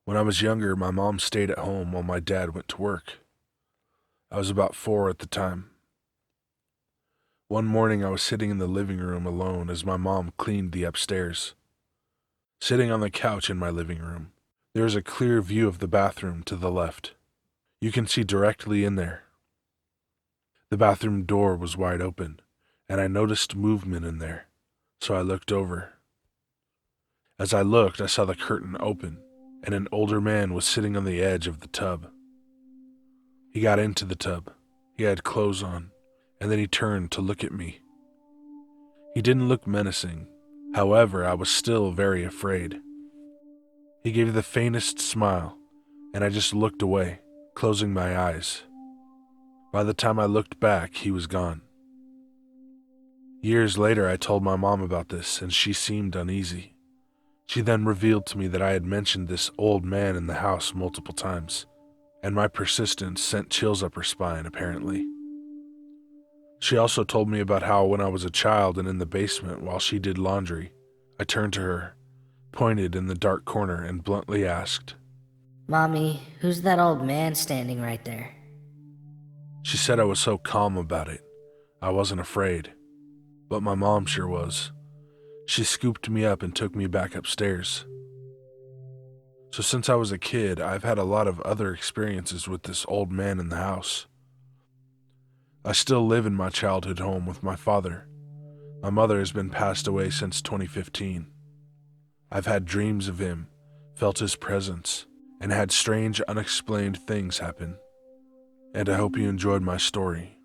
When I was younger, my mom stayed at home while my dad went to work. I was about 4 at the time. One morning, I was sitting in the living room alone as my mom cleaned the upstairs. Sitting on the couch in my living room, there is a clear view of the bathroom to the left. You can see directly in there. The bathroom door was wide open, and I noticed movement in there, so I looked over. As I looked, I saw the curtain open, and an older man was sitting on the edge of the tub. He got into the tub. He had clothes on, and then he turned to look at me. He didn't look menacing. However, I was still very afraid. He gave the faintest smile, and I just looked away, closing my eyes. By the time I looked back, he was gone. Years later, I told my mom about this, and she seemed uneasy. She then revealed to me that I had mentioned this old man in the house multiple times, and my persistence sent chills up her spine, apparently. She also told me about how when I was a child and in the basement while she did laundry, I turned to her, pointed in the dark corner, and bluntly asked, "Mommy, who's that old man standing right there?" She said I was so calm about it. I wasn't afraid. But my mom sure was. She scooped me up and took me back upstairs. So since I was a kid, I've had a lot of other experiences with this old man in the house. I still live in my childhood home with my father. My mother has been passed away since 2015. I've had dreams of him, felt his presence, and had strange, unexplained things happen. And I hope you enjoyed my story.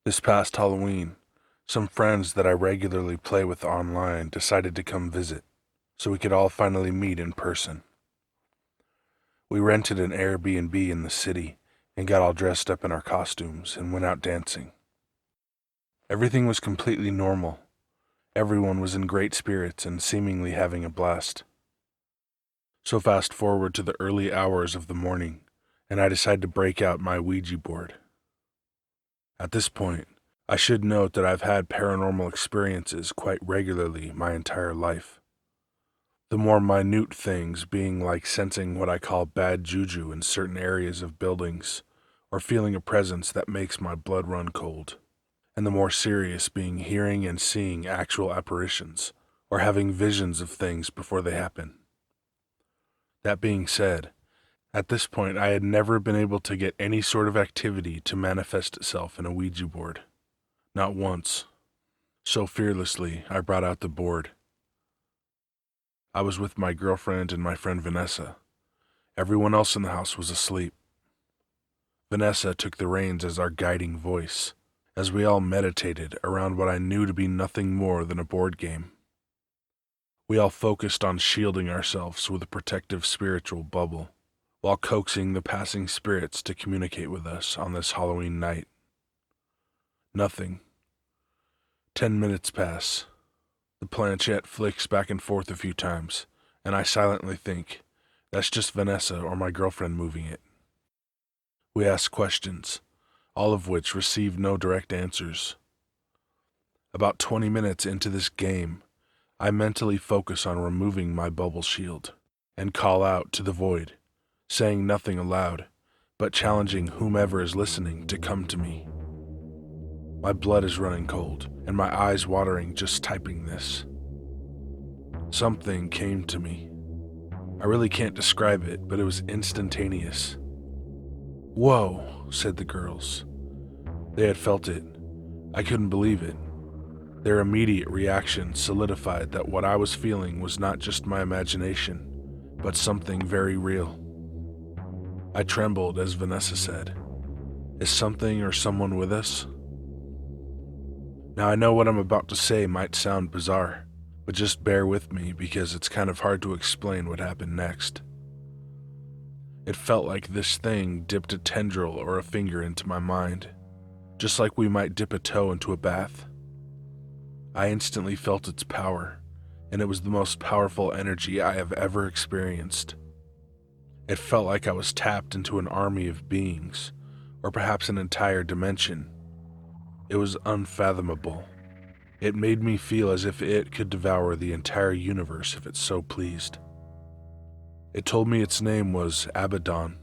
This past Halloween, some friends that I regularly play with online decided to come visit, so we could all finally meet in person. We rented an Airbnb in the city and got all dressed up in our costumes and went out dancing. Everything was completely normal. Everyone was in great spirits and seemingly having a blast. So fast forward to the early hours of the morning, and I decide to break out my Ouija board. At this point, I should note that I've had paranormal experiences quite regularly my entire life. The more minute things being like sensing what I call bad juju in certain areas of buildings, or feeling a presence that makes my blood run cold, and the more serious being hearing and seeing actual apparitions, or having visions of things before they happen. That being said, at this point I had never been able to get any sort of activity to manifest itself in a Ouija board. Not once. So fearlessly, I brought out the board. I was with my girlfriend and my friend Vanessa. Everyone else in the house was asleep. Vanessa took the reins as our guiding voice, as we all meditated around what I knew to be nothing more than a board game. We all focused on shielding ourselves with a protective spiritual bubble, while coaxing the passing spirits to communicate with us on this Halloween night. Nothing. 10 minutes pass. The planchette flicks back and forth a few times, and I silently think, that's just Vanessa or my girlfriend moving it. We ask questions, all of which receive no direct answers. About 20 minutes into this game, I mentally focus on removing my bubble shield, and call out to the void, saying nothing aloud, but challenging whomever is listening to come to me. My blood is running cold, and my eyes watering just typing this. Something came to me. I really can't describe it, but it was instantaneous. "Whoa," said the girls. They had felt it. I couldn't believe it. Their immediate reaction solidified that what I was feeling was not just my imagination, but something very real. I trembled as Vanessa said, "Is something or someone with us?" Now I know what I'm about to say might sound bizarre, but just bear with me because it's kind of hard to explain what happened next. It felt like this thing dipped a tendril or a finger into my mind, just like we might dip a toe into a bath. I instantly felt its power, and it was the most powerful energy I have ever experienced. It felt like I was tapped into an army of beings, or perhaps an entire dimension. It was unfathomable. It made me feel as if it could devour the entire universe if it so pleased. It told me its name was Abaddon.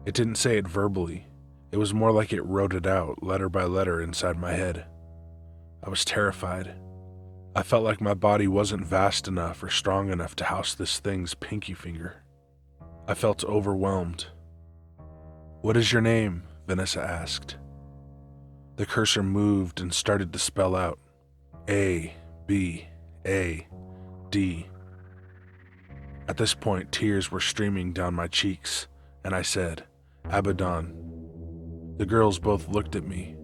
It didn't say it verbally. It was more like it wrote it out, letter by letter, inside my head. I was terrified. I felt like my body wasn't vast enough or strong enough to house this thing's pinky finger. I felt overwhelmed. "What is your name?" Vanessa asked. The cursor moved and started to spell out A, B, A, D. At this point, tears were streaming down my cheeks, and I said, "Abaddon." The girls both looked at me.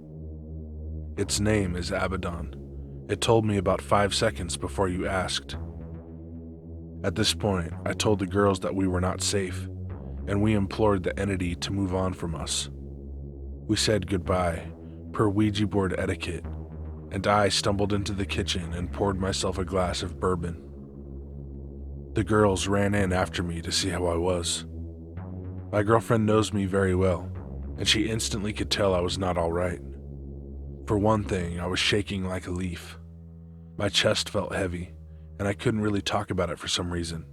"Its name is Abaddon. It told me about 5 seconds before you asked." At this point, I told the girls that we were not safe, and we implored the entity to move on from us. We said goodbye, per Ouija board etiquette, and I stumbled into the kitchen and poured myself a glass of bourbon. The girls ran in after me to see how I was. My girlfriend knows me very well, and she instantly could tell I was not all right. For one thing, I was shaking like a leaf. My chest felt heavy, and I couldn't really talk about it for some reason.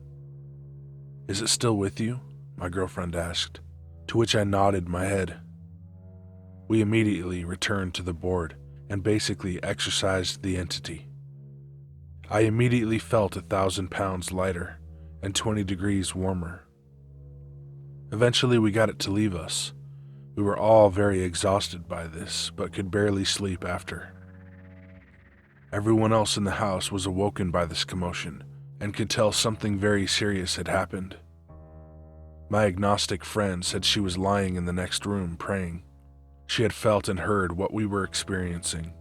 "Is it still with you?" my girlfriend asked, to which I nodded my head. We immediately returned to the board and basically exorcised the entity. I immediately felt 1,000 pounds lighter and 20 degrees warmer. Eventually we got it to leave us. We were all very exhausted by this, but could barely sleep after. Everyone else in the house was awoken by this commotion and could tell something very serious had happened. My agnostic friend said she was lying in the next room praying. She had felt and heard what we were experiencing.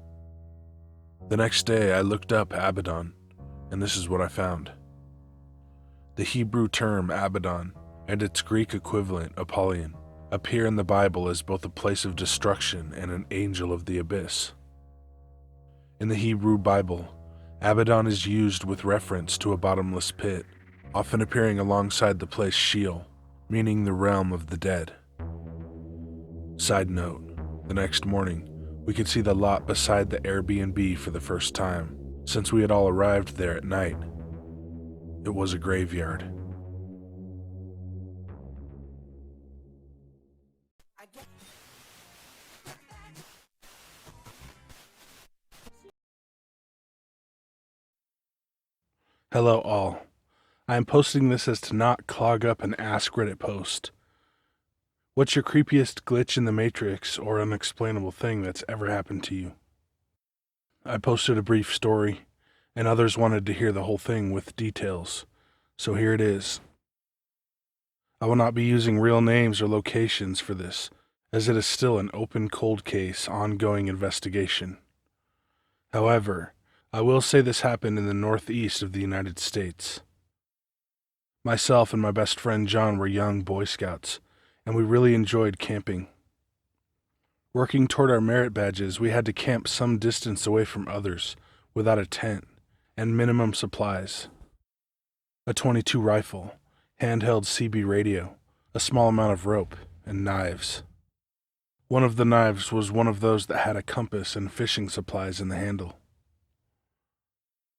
The next day I looked up Abaddon, and this is what I found. The Hebrew term Abaddon and its Greek equivalent Apollyon appear in the Bible as both a place of destruction and an angel of the abyss. In the Hebrew Bible, Abaddon is used with reference to a bottomless pit, often appearing alongside the place Sheol, meaning the realm of the dead. Side note, the next morning, we could see the lot beside the Airbnb for the first time, since we had all arrived there at night. It was a graveyard. Hello all. I am posting this as to not clog up an Ask Reddit post. What's your creepiest glitch in the Matrix or unexplainable thing that's ever happened to you? I posted a brief story, and others wanted to hear the whole thing with details, so here it is. I will not be using real names or locations for this, as it is still an open cold case ongoing investigation. However, I will say this happened in the northeast of the United States. Myself and my best friend John were young Boy Scouts, and we really enjoyed camping. Working toward our merit badges, we had to camp some distance away from others, without a tent, and minimum supplies. A .22 rifle, handheld CB radio, a small amount of rope, and knives. One of the knives was one of those that had a compass and fishing supplies in the handle.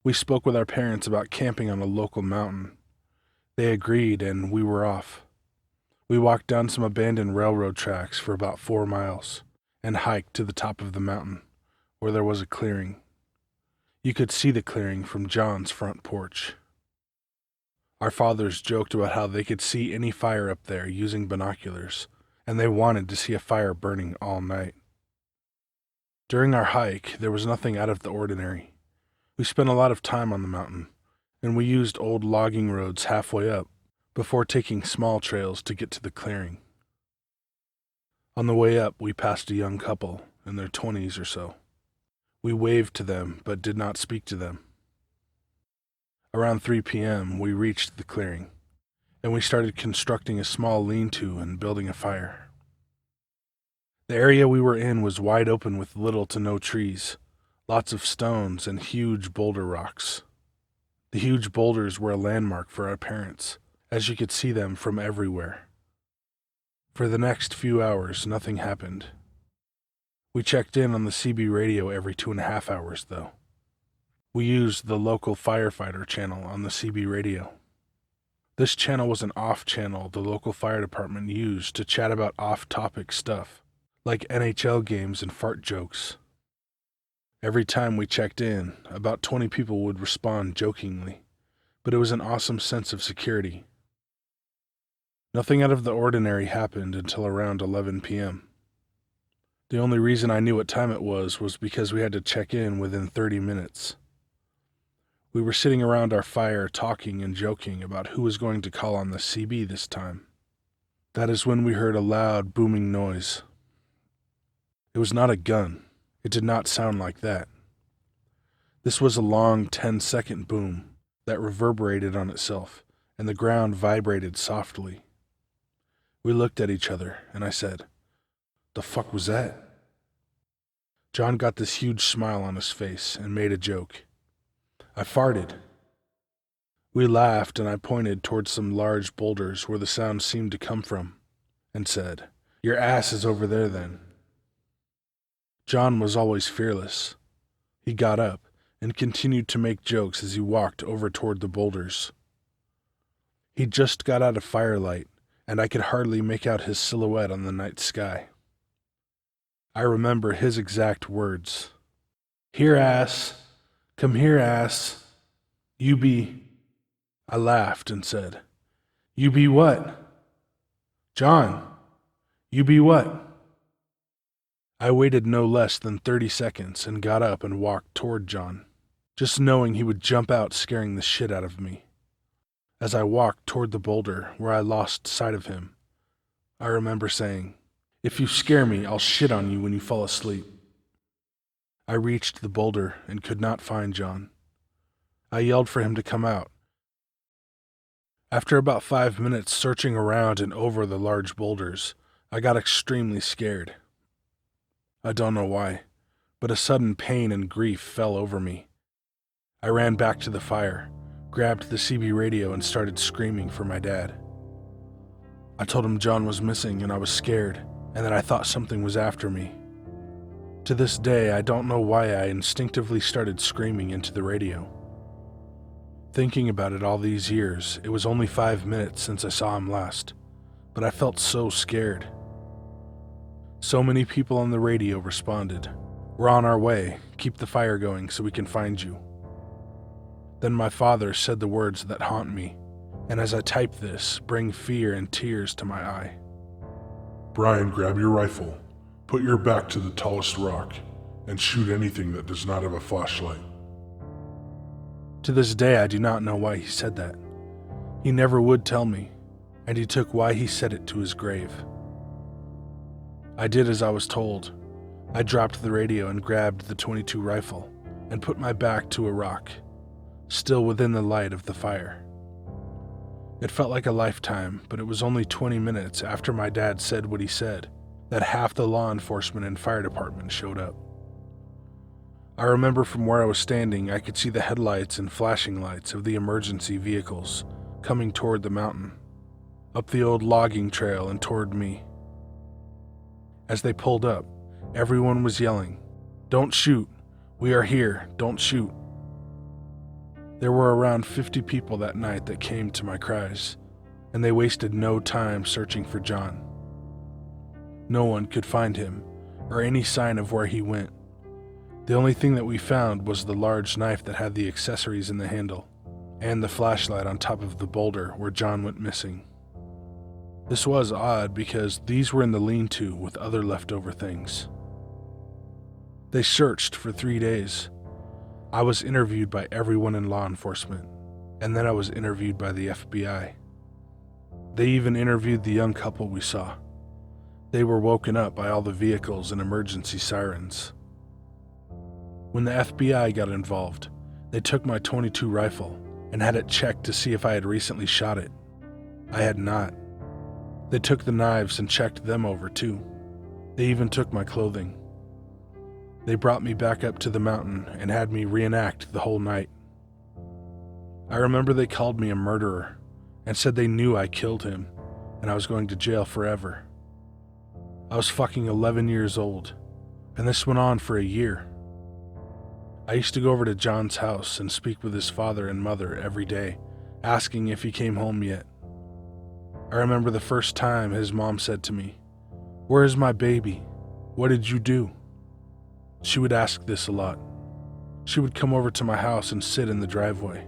We spoke with our parents about camping on a local mountain. They agreed, and we were off. We walked down some abandoned railroad tracks for about 4 miles and hiked to the top of the mountain, where there was a clearing. You could see the clearing from John's front porch. Our fathers joked about how they could see any fire up there using binoculars, and they wanted to see a fire burning all night. During our hike, there was nothing out of the ordinary. We spent a lot of time on the mountain, and we used old logging roads halfway up before taking small trails to get to the clearing. On the way up, we passed a young couple in their 20s or so. We waved to them, but did not speak to them. Around 3 p.m., we reached the clearing, and we started constructing a small lean-to and building a fire. The area we were in was wide open with little to no trees, lots of stones and huge boulder rocks. The huge boulders were a landmark for our parents, as you could see them from everywhere. For the next few hours, nothing happened. We checked in on the CB radio every 2.5 hours, though. We used the local firefighter channel on the CB radio. This channel was an off channel the local fire department used to chat about off-topic stuff, like NHL games and fart jokes. Every time we checked in, about 20 people would respond jokingly, but it was an awesome sense of security. Nothing out of the ordinary happened until around 11 p.m. The only reason I knew what time it was because we had to check in within 30 minutes. We were sitting around our fire talking and joking about who was going to call on the CB this time. That is when we heard a loud, booming noise. It was not a gun. It did not sound like that. This was a long 10-second boom that reverberated on itself, and the ground vibrated softly. We looked at each other, and I said, "The fuck was that?" John got this huge smile on his face and made a joke. "I farted." We laughed, and I pointed towards some large boulders where the sound seemed to come from, and said, "Your ass is over there then." John was always fearless. He got up and continued to make jokes as he walked over toward the boulders. He just got out of firelight, and I could hardly make out his silhouette on the night sky. I remember his exact words. "Here, ass. Come here, ass. You be..." I laughed and said, "You be what?" "John, you be what?" I waited no less than 30 seconds and got up and walked toward John, just knowing he would jump out scaring the shit out of me. As I walked toward the boulder where I lost sight of him, I remember saying, "If you scare me, I'll shit on you when you fall asleep." I reached the boulder and could not find John. I yelled for him to come out. After about 5 minutes searching around and over the large boulders, I got extremely scared. I don't know why, but a sudden pain and grief fell over me. I ran back to the fire, grabbed the CB radio, and started screaming for my dad. I told him John was missing and I was scared, and that I thought something was after me. To this day, I don't know why I instinctively started screaming into the radio. Thinking about it all these years, it was only 5 minutes since I saw him last, but I felt so scared. So many people on the radio responded, "We're on our way. Keep the fire going so we can find you." Then my father said the words that haunt me, and as I type this, bring fear and tears to my eye. "Brian, grab your rifle, put your back to the tallest rock, and shoot anything that does not have a flashlight." To this day, I do not know why he said that. He never would tell me, and he took why he said it to his grave. I did as I was told. I dropped the radio and grabbed the .22 rifle and put my back to a rock, still within the light of the fire. It felt like a lifetime, but it was only 20 minutes after my dad said what he said that half the law enforcement and fire department showed up. I remember from where I was standing, I could see the headlights and flashing lights of the emergency vehicles coming toward the mountain, up the old logging trail and toward me. As they pulled up, everyone was yelling, "Don't shoot! We are here! Don't shoot!" There were around 50 people that night that came to my cries, and they wasted no time searching for John. No one could find him, or any sign of where he went. The only thing that we found was the large knife that had the accessories in the handle, and the flashlight on top of the boulder where John went missing. This was odd because these were in the lean-to with other leftover things. They searched for 3 days. I was interviewed by everyone in law enforcement, and then I was interviewed by the FBI. They even interviewed the young couple we saw. They were woken up by all the vehicles and emergency sirens. When the FBI got involved, they took my .22 rifle and had it checked to see if I had recently shot it. I had not. They took the knives and checked them over too. They even took my clothing. They brought me back up to the mountain and had me reenact the whole night. I remember they called me a murderer and said they knew I killed him and I was going to jail forever. I was fucking 11 years old, and this went on for a year. I used to go over to John's house and speak with his father and mother every day, asking if he came home yet. I remember the first time his mom said to me, "Where is my baby? What did you do?" She would ask this a lot. She would come over to my house and sit in the driveway,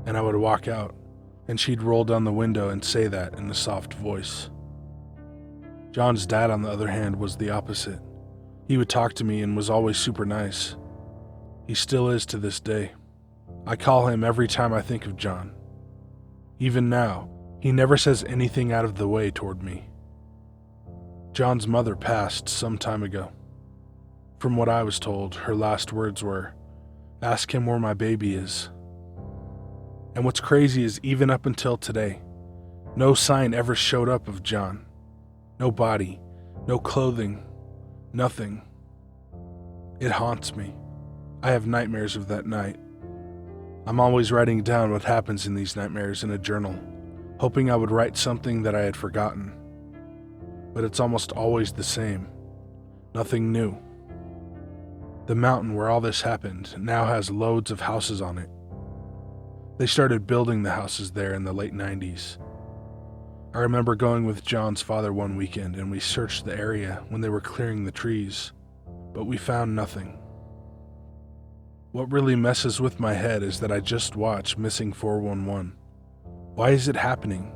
and I would walk out, and she'd roll down the window and say that in a soft voice. John's dad, on the other hand, was the opposite. He would talk to me and was always super nice. He still is to this day. I call him every time I think of John. Even now, he never says anything out of the way toward me. John's mother passed some time ago. From what I was told, her last words were, "Ask him where my baby is." And what's crazy is even up until today, no sign ever showed up of John. No body, no clothing, nothing. It haunts me. I have nightmares of that night. I'm always writing down what happens in these nightmares in a journal, hoping I would write something that I had forgotten. But it's almost always the same. Nothing new. The mountain where all this happened now has loads of houses on it. They started building the houses there in the late 90s. I remember going with John's father one weekend and we searched the area when they were clearing the trees, but we found nothing. What really messes with my head is that I just watched Missing 411. Why is it happening?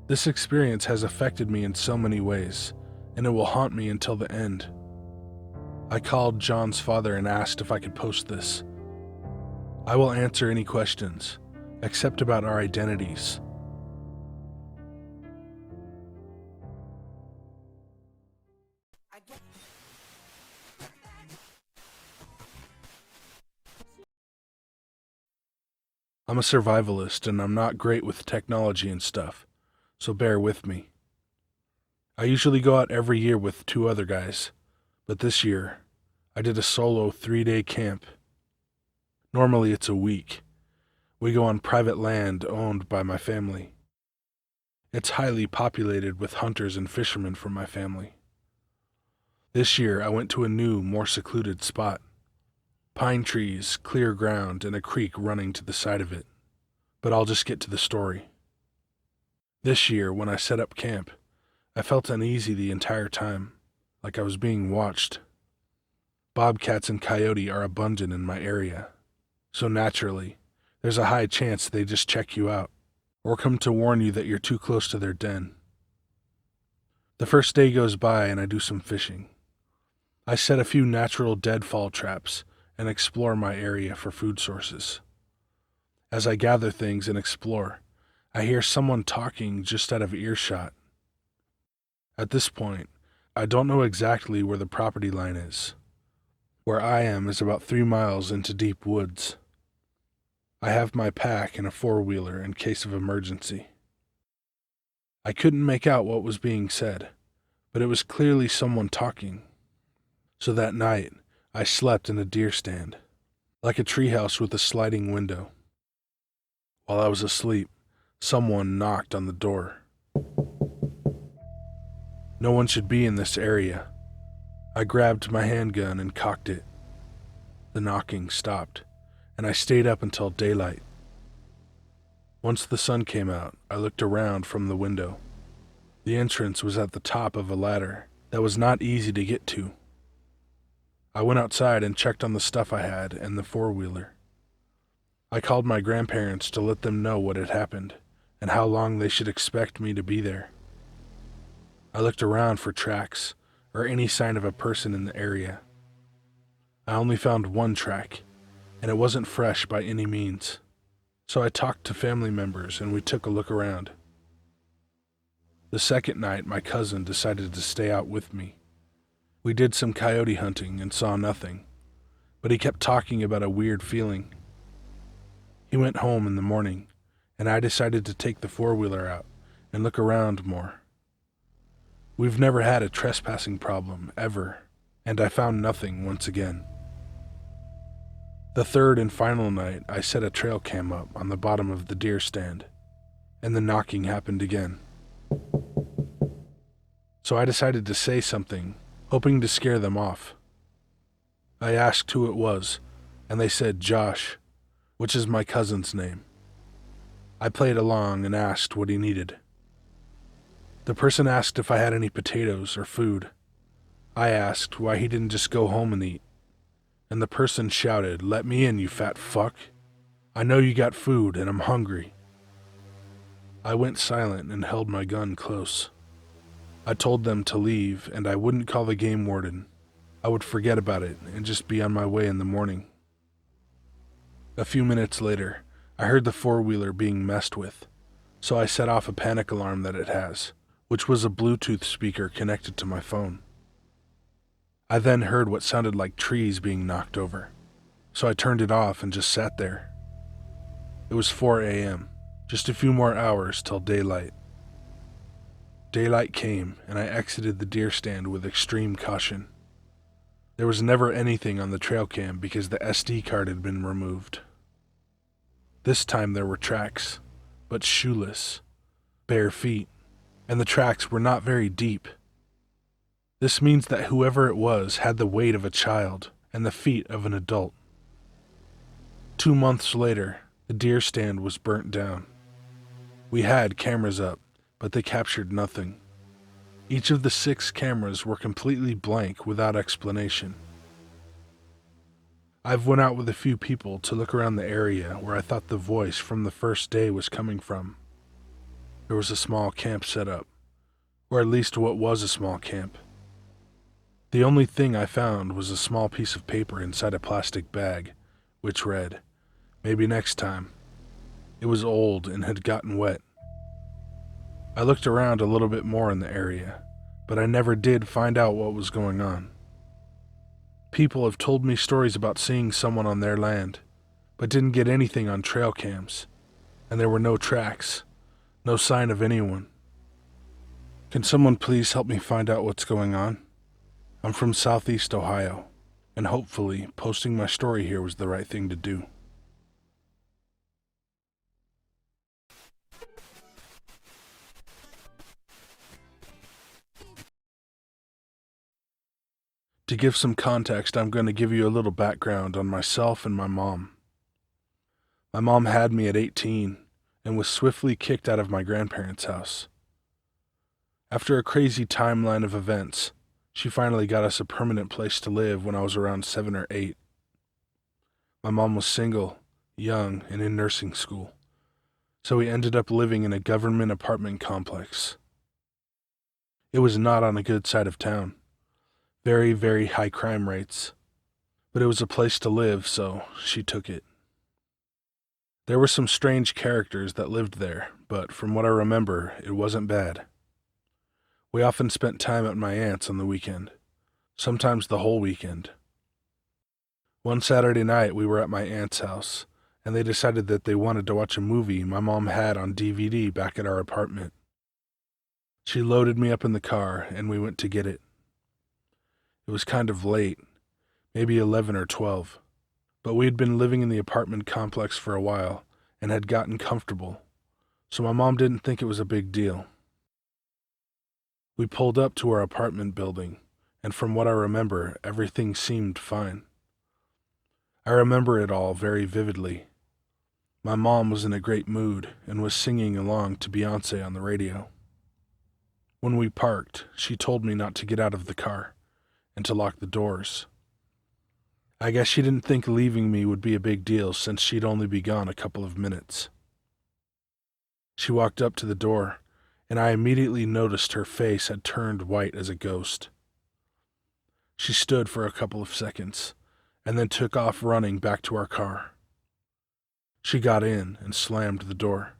This experience has affected me in so many ways, and it will haunt me until the end. I called John's father and asked if I could post this. I will answer any questions, except about our identities. I'm a survivalist and I'm not great with technology and stuff, so bear with me. I usually go out every year with 2 other guys, but this year, I did a solo 3-day camp. Normally it's a week. We go on private land owned by my family. It's highly populated with hunters and fishermen from my family. This year I went to a new, more secluded spot. Pine trees, clear ground, and a creek running to the side of it. But I'll just get to the story. This year, when I set up camp, I felt uneasy the entire time, like I was being watched. Bobcats and coyote are abundant in my area, so naturally, there's a high chance they just check you out, or come to warn you that you're too close to their den. The first day goes by and I do some fishing. I set a few natural deadfall traps and explore my area for food sources. As I gather things and explore, I hear someone talking just out of earshot. At this point, I don't know exactly where the property line is. Where I am is about 3 miles into deep woods. I have my pack and a 4-wheeler in case of emergency. I couldn't make out what was being said, but it was clearly someone talking. So that night, I slept in a deer stand, like a treehouse with a sliding window. While I was asleep, someone knocked on the door. No one should be in this area. I grabbed my handgun and cocked it. The knocking stopped, and I stayed up until daylight. Once the sun came out, I looked around from the window. The entrance was at the top of a ladder that was not easy to get to. I went outside and checked on the stuff I had and the 4-wheeler. I called my grandparents to let them know what had happened and how long they should expect me to be there. I looked around for tracks or any sign of a person in the area. I only found 1 track, and it wasn't fresh by any means. So I talked to family members and we took a look around. The second night, my cousin decided to stay out with me. We did some coyote hunting and saw nothing, but he kept talking about a weird feeling. He went home in the morning, and I decided to take the 4-wheeler out and look around more. We've never had a trespassing problem, ever, and I found nothing once again. The third and final night, I set a trail cam up on the bottom of the deer stand, and the knocking happened again. so I decided to say something, hoping to scare them off. I asked who it was, and they said Josh, which is my cousin's name. I played along and asked what he needed. The person asked if I had any potatoes or food. I asked why he didn't just go home and eat, and the person shouted, "Let me in, you fat fuck. I know you got food and I'm hungry." I went silent and held my gun close. I told them to leave and I wouldn't call the game warden. I would forget about it and just be on my way in the morning. A few minutes later, I heard the four-wheeler being messed with, so I set off a panic alarm that it has, which was a Bluetooth speaker connected to my phone. I then heard what sounded like trees being knocked over, so I turned it off and just sat there. It was 4 a.m., just a few more hours till daylight. Daylight came, and I exited the deer stand with extreme caution. There was never anything on the trail cam because the SD card had been removed. This time there were tracks, but shoeless, bare feet, and the tracks were not very deep. This means that whoever it was had the weight of a child and the feet of an adult. 2 months later, the deer stand was burnt down. We had cameras up, but they captured nothing. Each of the 6 cameras were completely blank without explanation. I've went out with a few people to look around the area where I thought the voice from the first day was coming from. There was a small camp set up, or at least what was a small camp. The only thing I found was a small piece of paper inside a plastic bag, which read, "Maybe next time." It was old and had gotten wet. I looked around a little bit more in the area, but I never did find out what was going on. People have told me stories about seeing someone on their land, but didn't get anything on trail cams, and there were no tracks, no sign of anyone. Can someone please help me find out what's going on? I'm from Southeast Ohio, and hopefully posting my story here was the right thing to do. To give some context, I'm going to give you a little background on myself and my mom. My mom had me at 18 and was swiftly kicked out of my grandparents' house. After a crazy timeline of events, she finally got us a permanent place to live when I was around 7 or 8. My mom was single, young, and in nursing school, so we ended up living in a government apartment complex. It was not on a good side of town. Very, very high crime rates. But it was a place to live, so she took it. There were some strange characters that lived there, but from what I remember, it wasn't bad. We often spent time at my aunt's on the weekend, sometimes the whole weekend. One Saturday night, we were at my aunt's house, and they decided that they wanted to watch a movie my mom had on DVD back at our apartment. She loaded me up in the car, and we went to get it. It was kind of late, maybe 11 or 12, but we had been living in the apartment complex for a while and had gotten comfortable, so my mom didn't think it was a big deal. We pulled up to our apartment building, and from what I remember, everything seemed fine. I remember it all very vividly. My mom was in a great mood and was singing along to Beyoncé on the radio. When we parked, she told me not to get out of the car and to lock the doors. I guess she didn't think leaving me would be a big deal since she'd only be gone a couple of minutes. She walked up to the door, and I immediately noticed her face had turned white as a ghost. She stood for a couple of seconds, and then took off running back to our car. She got in and slammed the door.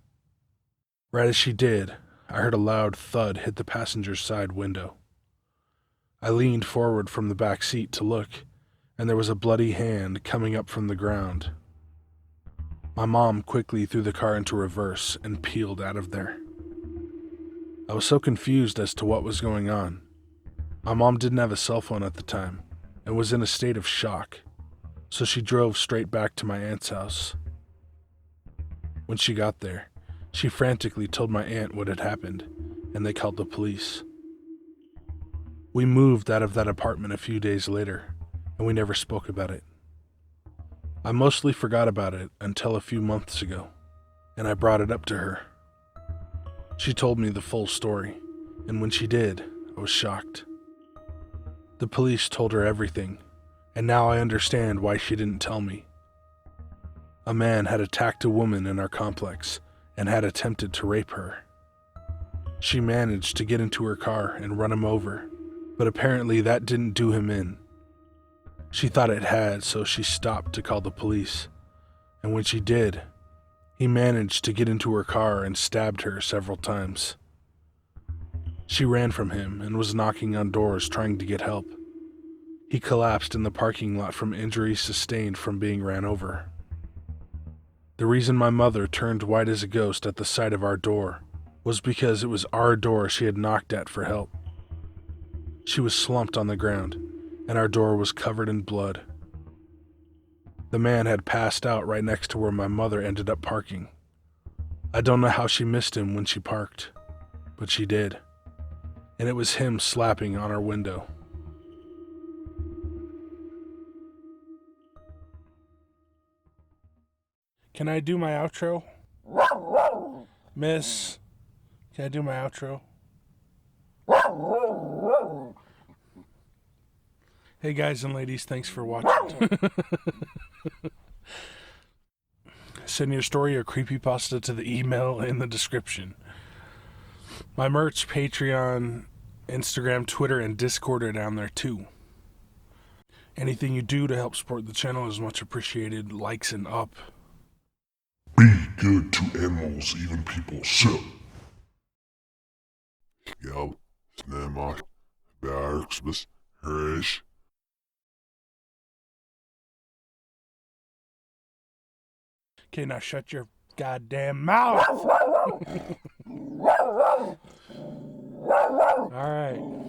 Right as she did, I heard a loud thud hit the passenger's side window. I leaned forward from the back seat to look, and there was a bloody hand coming up from the ground. My mom quickly threw the car into reverse and peeled out of there. I was so confused as to what was going on. My mom didn't have a cell phone at the time and was in a state of shock, so she drove straight back to my aunt's house. When she got there, she frantically told my aunt what had happened, and they called the police. We moved out of that apartment a few days later, and we never spoke about it. I mostly forgot about it until a few months ago, and I brought it up to her. She told me the full story, and when she did, I was shocked. The police told her everything, and now I understand why she didn't tell me. A man had attacked a woman in our complex and had attempted to rape her. She managed to get into her car and run him over, but apparently that didn't do him in. She thought it had, so she stopped to call the police, and when she did, he managed to get into her car and stabbed her several times. She ran from him and was knocking on doors trying to get help. He collapsed in the parking lot from injuries sustained from being ran over. The reason my mother turned white as a ghost at the sight of our door was because it was our door she had knocked at for help. She was slumped on the ground, and our door was covered in blood. The man had passed out right next to where my mother ended up parking. I don't know how she missed him when she parked, but she did, and it was him slapping on our window. Can I do my outro? Miss, can I do my outro? Hey guys and ladies, thanks for watching. Send your story or creepypasta to the email in the description. My merch, Patreon, Instagram, Twitter, and Discord are down there too. Anything you do to help support the channel is much appreciated. Likes and up. Be good to animals, even people. So. Ja, snämar, bärksbus, hörsh. Okay, now shut your goddamn mouth. All right.